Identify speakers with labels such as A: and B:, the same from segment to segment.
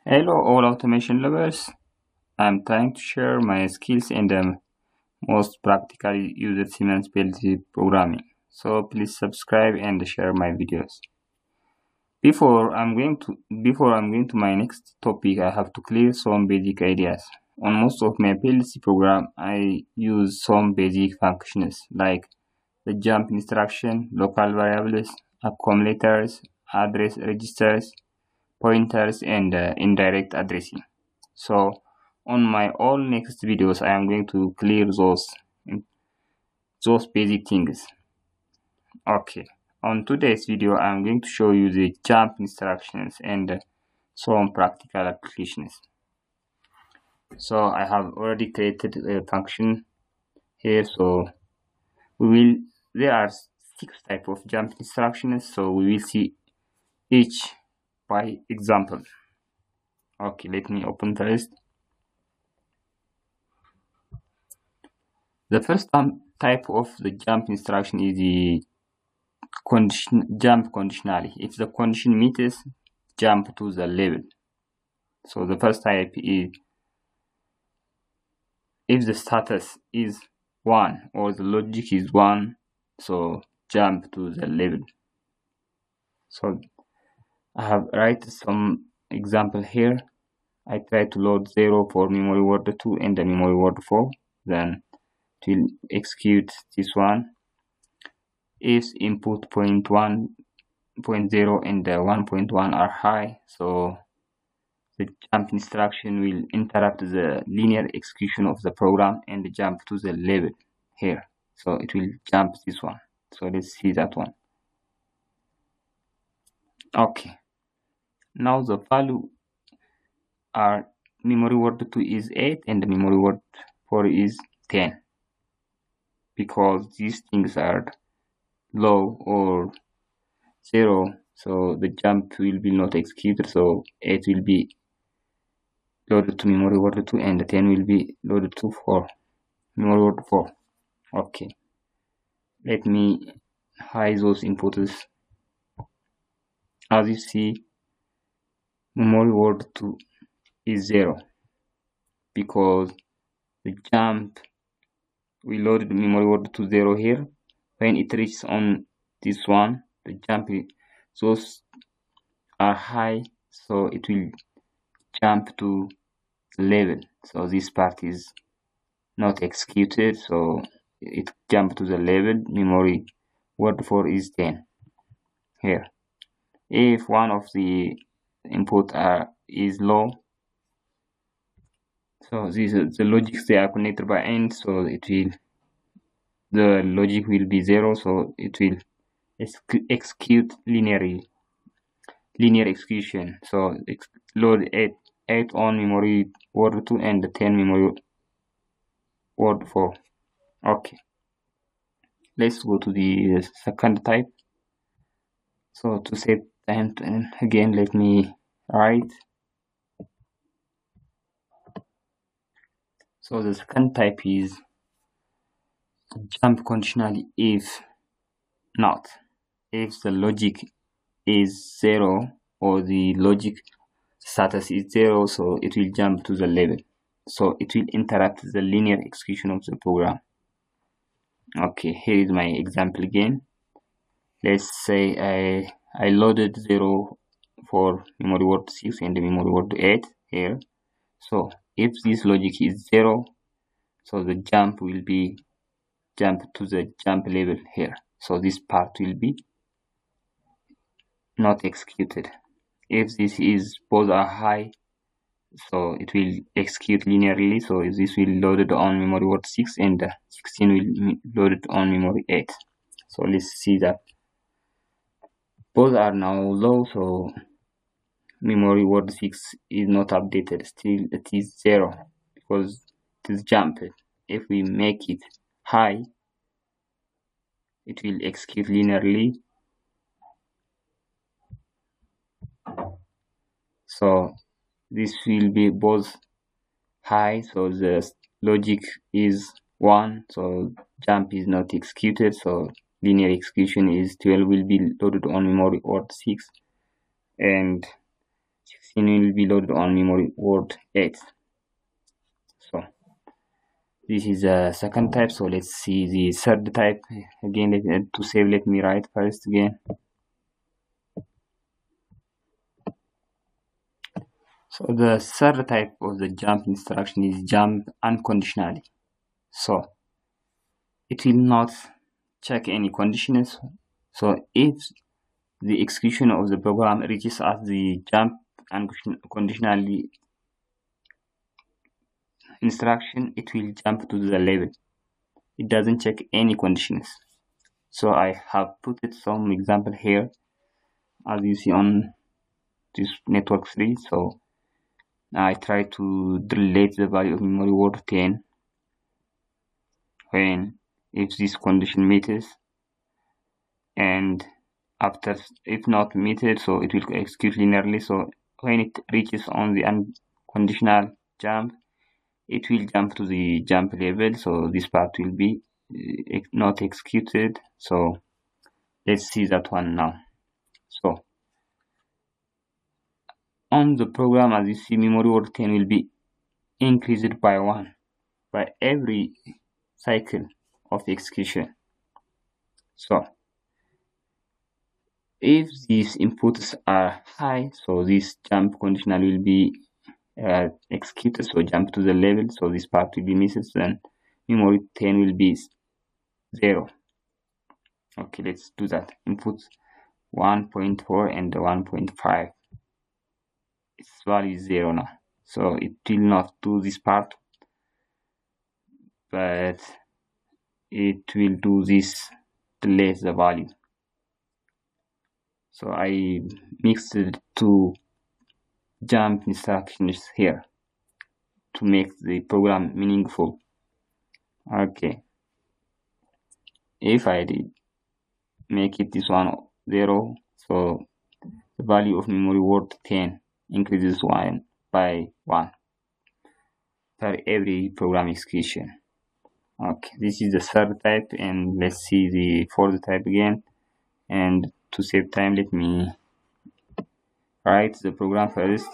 A: Hello, all automation lovers. I'm trying to share my skills in the most practically used Siemens PLC programming. So please subscribe and share my videos. Before I'm going to my next topic, I have to clear some basic ideas. On most of my PLC program, I use some basic functions like the jump instruction, local variables, accumulators, address registers, pointers, and indirect addressing. So on my all next videos I am going to clear those basic things. Okay, on today's video I am going to show you the jump instructions and some practical applications. So I have already created a function here. So there are 6 types of jump instructions, so we will see each by example. Okay, let me open the list. The first type of the jump instruction is the jump conditionally. If the condition meets, jump to the level. So the first type is if the status is 1 or the logic is 1, so jump to the level. So I have write some example here. I try to load 0 for memory word 2 and the memory word 4, then it will execute this one. If input 0.1, 0.0 and 1.1 are high, so the jump instruction will interrupt the linear execution of the program and jump to the level here. So it will jump this one. So let's see that one. Okay. Now the value are memory word 2 is 8 and the memory word 4 is 10. Because these things are low or 0, so the jump will be not executed, so 8 will be loaded to memory word 2 and 10 will be loaded to 4 memory word 4. Okay, let me hide those inputs. As you see, memory word 2 is 0 because the jump, we loaded memory word to 0 here. When it reaches on this one, the jump, those are high, so it will jump to level. So this part is not executed, so it jump to the level. Memory word 4 is 10 here. If one of the input is low, so these are the logics, they are connected by AND, so the logic will be 0, so it will execute linear execution. So load 8 on memory word 2 and 10 memory word 4. Okay, let's go to the second type. So to save time, again let me write. So the second type is jump conditionally if not. If the logic is 0 or the logic status is 0, so it will jump to the level. So it will interrupt the linear execution of the program. Okay, here is my example again. Let's say I loaded 0 for memory word 6 and memory word 8 here. So if this logic is 0, so the jump will be jump to the jump level here. So this part will be not executed. If this is both are high, so it will execute linearly. So this will loaded on memory word 6 and 16 will loaded on memory 8. So let's see that both are now low, so memory word 6 is not updated. Still it is 0 because it is jumped. If we make it high, it will execute linearly. So this will be both high, so the logic is 1, so jump is not executed, so linear execution is 12 will be loaded on memory word 6 and scene will be loaded on memory word 8. So this is the second type. So let's see the third type again. To save, let me write first again. So the third type of the jump instruction is jump unconditionally. So it will not check any conditions. So if the execution of the program reaches at the jump unconditionally instruction, it will jump to the level. It doesn't check any conditions. So I have put it some example here, as you see on this network 3. So I try to delete the value of memory word 10 when if this condition meets, and after if not meted, so it will execute linearly. So when it reaches on the unconditional jump, it will jump to the jump level. So this part will be not executed. So let's see that one now. So on the program, as you see, memory word 10 will be increased by 1 by every cycle of execution. So if these inputs are high, so this jump conditional will be executed, so jump to the level, so this part will be missed, then memory 10 will be 0. Okay, let's do that. Input 1.4 and 1.5, its value is 0 now, so it will not do this part, but it will do this delete the value. So I mixed the two jump instructions here to make the program meaningful. Okay, if I did make it this one 0, so the value of memory word 10 increases 1 by 1 for every program execution. Okay, this is the third type, and let's see the fourth type again. And to save time, let me write the program first.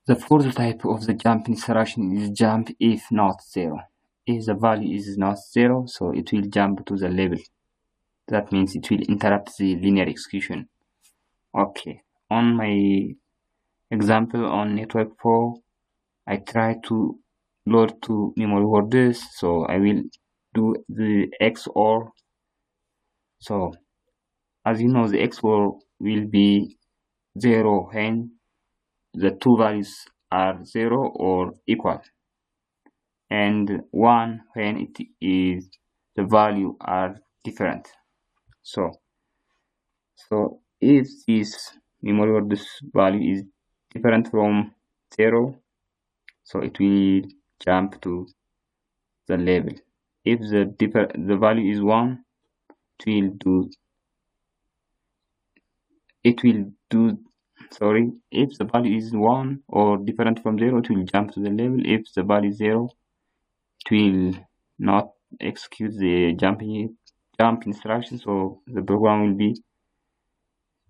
A: The fourth type of the jump instruction is jump if not 0. If the value is not 0, so it will jump to the level. That means it will interrupt the linear execution. Okay, on my example on network 4, I try to load two memory words, so I will do the XOR. So as you know, the XOR will be 0 when the two values are 0 or equal, and 1 when it is the value are different. So if this memory word value is different from 0, so it will jump to the level. If the value is 1, if the value is 1 or different from 0, it will jump to the level. If the value is 0, it will not execute the jump instruction, so the program will be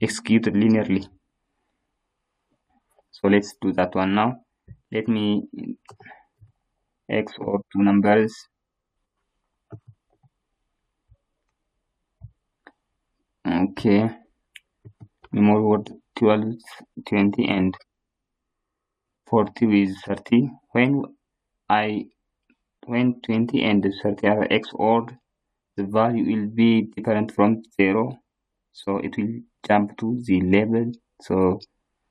A: executed linearly. So let's do that one now. Let me XOR two numbers. Okay, memory word 12, 20 and 40 with 30. When 20 and 30 are XOR'd, the value will be different from 0, so it will jump to the level. So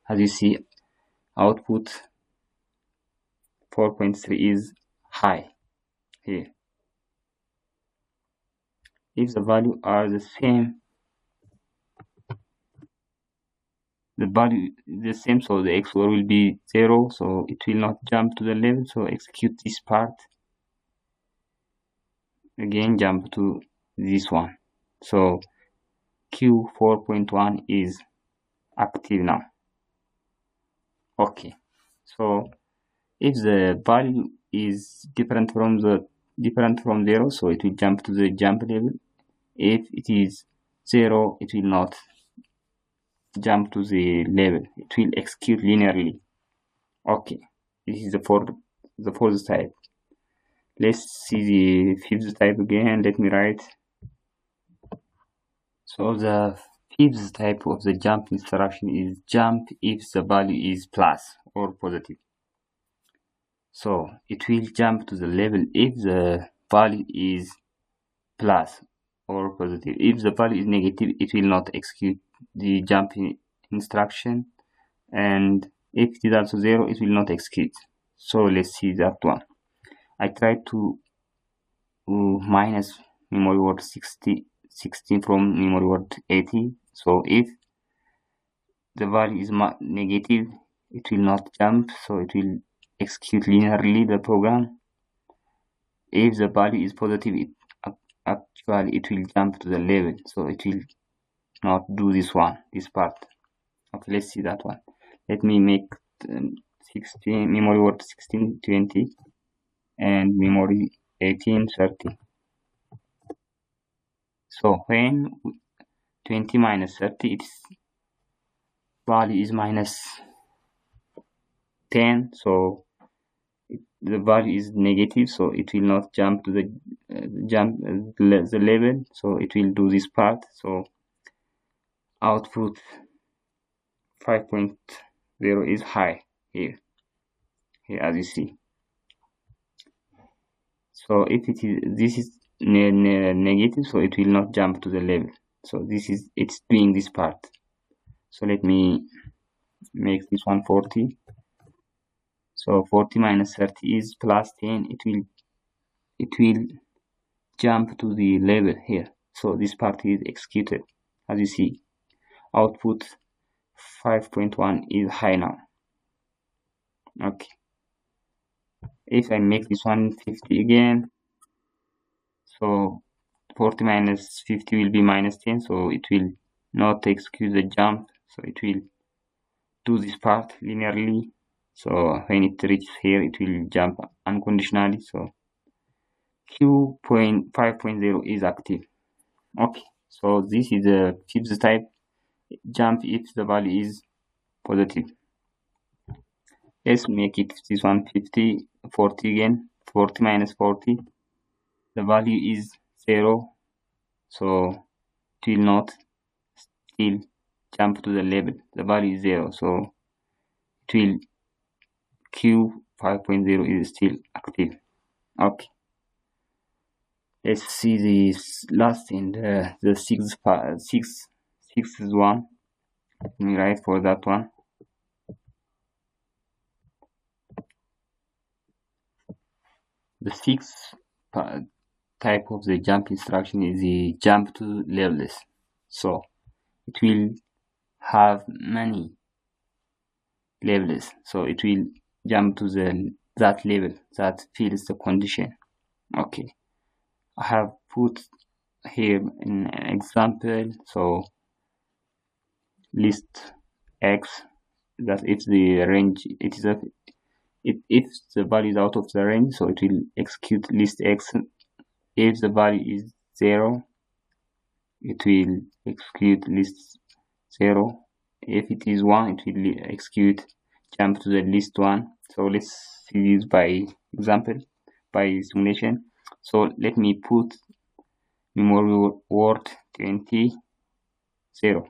A: as you see, output 4.3 is high here. If the value are the same, so the XOR will be 0, so it will not jump to the level. So execute this part again, jump to this one. So Q 4.1 is active now. Okay, so if the value is different from 0, so it will jump to the jump level. If it is 0, it will not jump to the level. It will execute linearly. Okay, this is the fourth type. Let's see the fifth type again. Let me write. So the fifth type of the jump instruction is jump if the value is plus or positive. So it will jump to the level if the value is plus or positive. If the value is negative, it will not execute the jump instruction, and if it is also 0, it will not execute. So let's see that one. I try to minus memory word 16 from memory word 80. So if the value is negative, it will not jump, so it will execute linearly the program. If the value is positive, actually it will jump to the level, so it will not do this part. Okay, let's see that one. Let me make 16 memory word 16 20 and memory 18 30. So when 20 minus 30, its value is minus 10, so the value is negative, so it will not jump to the the level, so it will do this part. So output 5.0 is high here as you see. So if this is negative, so it will not jump to the level. So it's doing this part. So let me make this one 40. So 40 minus 30 is plus 10. It will jump to the level here. So this part is executed. As you see, output 5.1 is high now. Okay. If I make this one 50 again, so 40 minus 50 will be minus 10, so it will not execute the jump, so it will do this part linearly. So when it reaches here, it will jump unconditionally. So Q.5.0 is active. Okay, so this is the fifth type, jump if the value is positive. Let's make it this one 50, 40 again. 40 minus 40, the value is 0, so it will not still jump to the level. The value is 0, so it will Q5.0 is still active. Okay, let's see this last and the sixth one. Let me write for that one. The sixth type of the jump instruction is the jump to levels. So it will have many levels, so it will jump to that level that fills the condition. Okay, I have put here an example. So list x, that if the range if the value is out of the range, so it will execute list x. If the value is 0, it will execute list 0. If it is 1, it will execute jump to the list 1. So let's see this by example, by simulation. So let me put memory word 20 0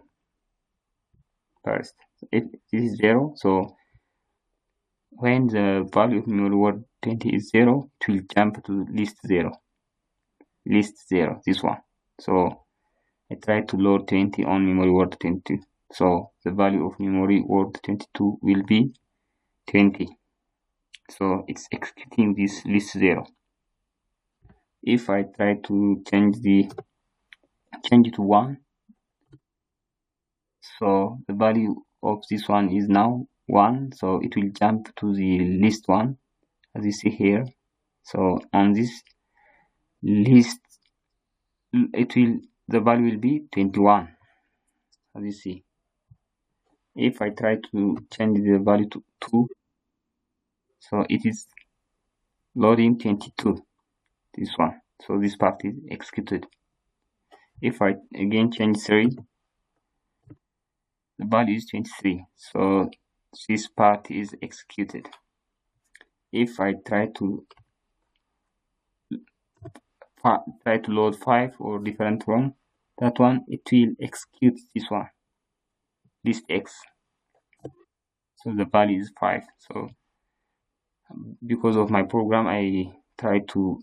A: first. If this is 0, so when the value of memory word 20 is 0, it will jump to list 0, this one. So I try to load 20 on memory word 22. So the value of memory word 22 will be 20. So it's executing this list 0. If I try to change it to 1, so the value of this one is now 1, so it will jump to the list 1, as you see here. So on this list, the value will be 21, as you see. If I try to change the value to 2, so it is loading 22, this one. So this part is executed. If I again change 3, the value is 23, so this part is executed. If I try to load 5 or different one, that one, it will execute this one, list x, so the value is 5. So because of my program, I try to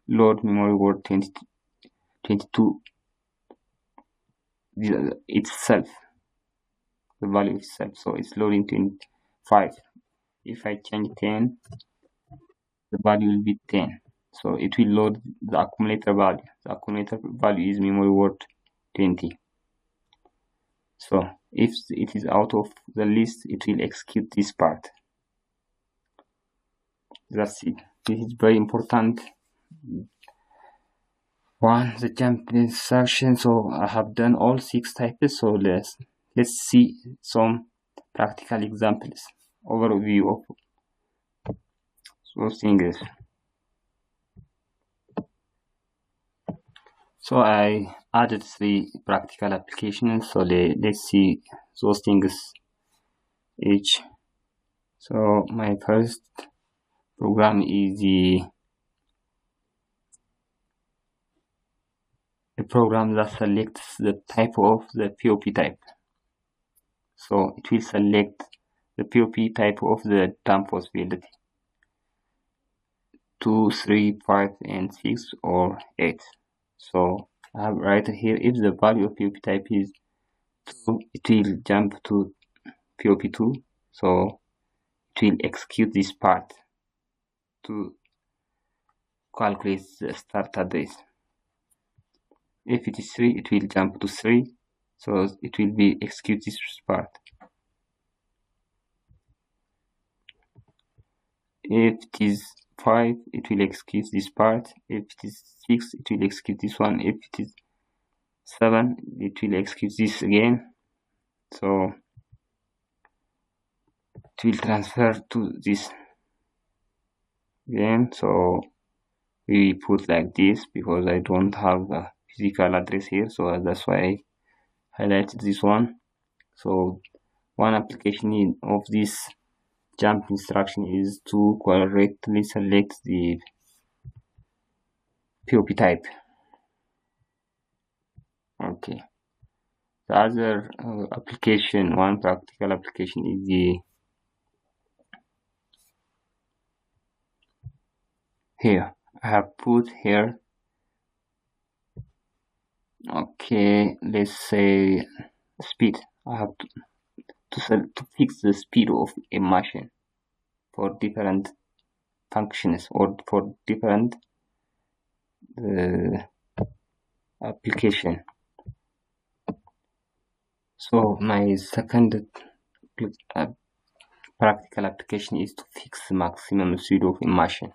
A: load memory word 22 itself, the value itself, so it's loading 25. If I change 10, the value will be 10, so it will load the accumulator value. The accumulator value is memory word 20. So if it is out of the list, it will execute this part. That's it. This is very important one, the jump instruction. So I have done all 6 types. So let's see some practical examples, overview of those things. So I added 3 practical applications. So let's see those things each. So my first program is a program that selects the type of the POP type. So it will select the POP type of the dump possibility: 2, 3, 5, and 6 or 8. So I have right here, if the value of POP type is 2, it will jump to POP2. So it will execute this part to calculate the start address. If it is 3, it will jump to 3, so it will be execute this part. If it is 5, it will execute this part. If it is 6, it will execute this one. If it is 7, it will execute this again. So it will transfer to this again. So we put like this because I don't have a physical address here, so that's why I highlighted this one. So one application of this jump instruction is to correctly select the POP type. Okay. The other application, one practical application, is the here. I have put here. Okay, let's say speed. I have to fix the speed of a machine for different functions or for different application. So my second practical application is to fix the maximum speed of a machine.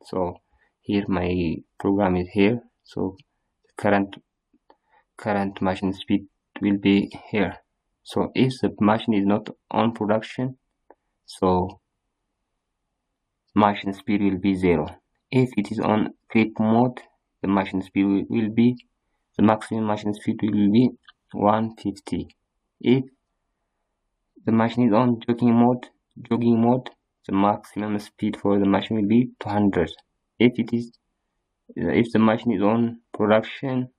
A: So here my program is here. So current machine speed will be here. So if the machine is not on production, so machine speed will be 0. If it is on creep mode, the machine speed will be, the maximum machine speed will be 150. If the machine is on jogging mode, the maximum speed for the machine will be 200. If the machine is on production,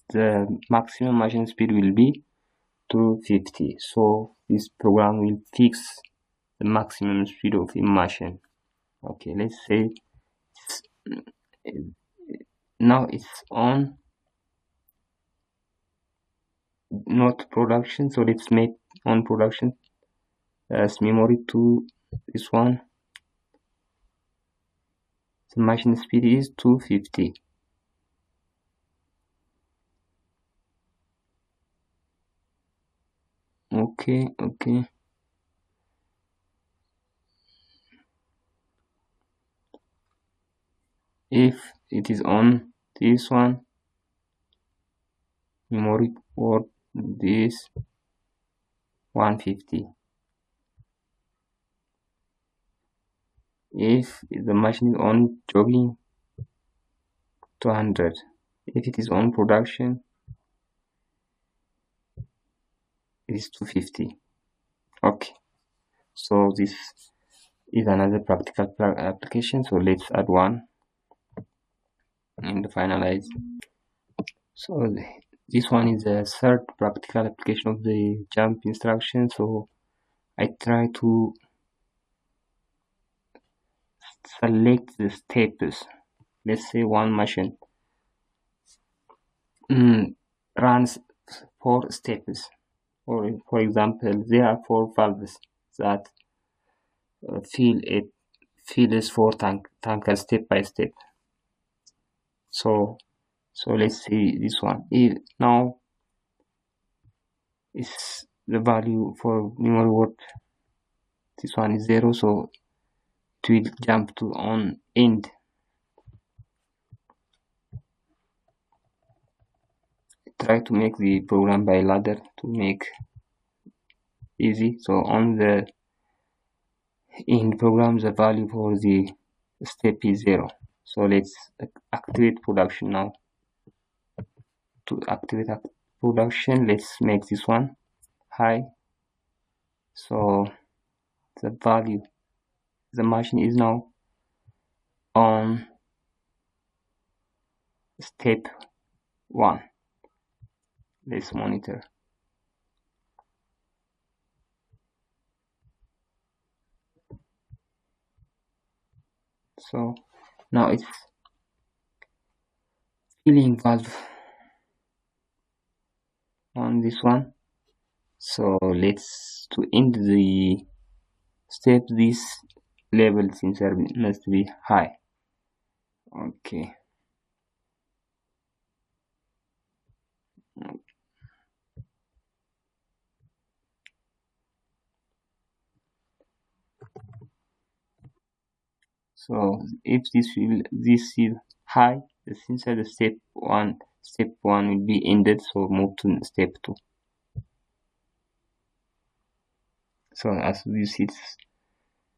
A: the maximum machine speed will be 250. So this program will fix the maximum speed of a machine. Okay, let's say now it's on not production, so let's make on production as memory to this one. The machine speed is 250. Okay. If it is on this one, memory for this 150. If the machine is on jogging, 200. If it is on production, is 250. Okay, so this is another practical application, so let's add one and finalize. So this one is the third practical application of the jump instruction. So I try to select the steps. Let's say one machine runs 4 steps, or for example there are 4 valves that fill this 4 tankers step by step. So let's see this one. Now is the value for memory word. This one is 0, so it will jump to on end. Try to make the program by ladder to make easy. So on the end program, the value for the step is 0. So let's activate production now. To activate production, let's make this one high. So the value, the machine is now on step 1. Let's monitor. So now it's filling valve on this one. So let's to end the step, this level sensor must be high. Okay. So if this is high, the sensor the step one will be ended. So move to step 2. So as you see, it's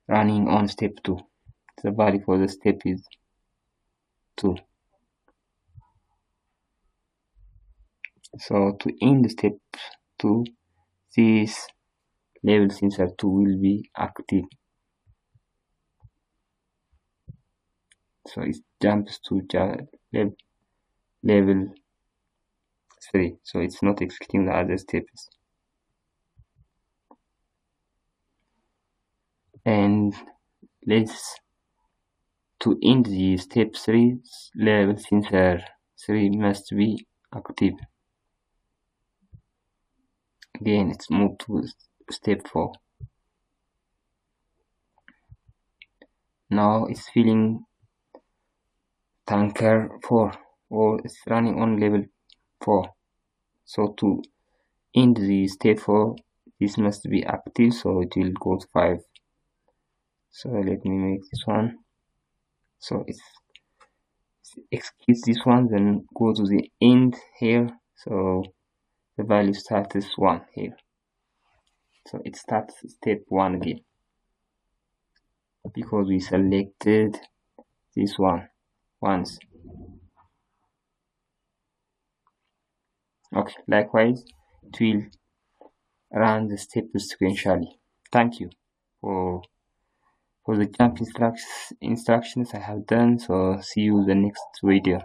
A: running on step 2. The value for the step is 2. So to end step 2, this level sensor 2 will be active. So it jumps to level 3. So it's not executing the other steps. And let's to end the step 3, level sensor 3 must be active. Again, it's moved to step 4. Now it's filling tanker 4, or it's running on level 4. So to end the step 4, this must be active, so it will go to 5. So let me make this one. So it executes this one, then go to the end here. So the value starts 1 here. So it starts step 1 again, because we selected this one once. Okay, likewise it will run the steps sequentially. Thank you for the jump instructions I have done. So see you in the next video.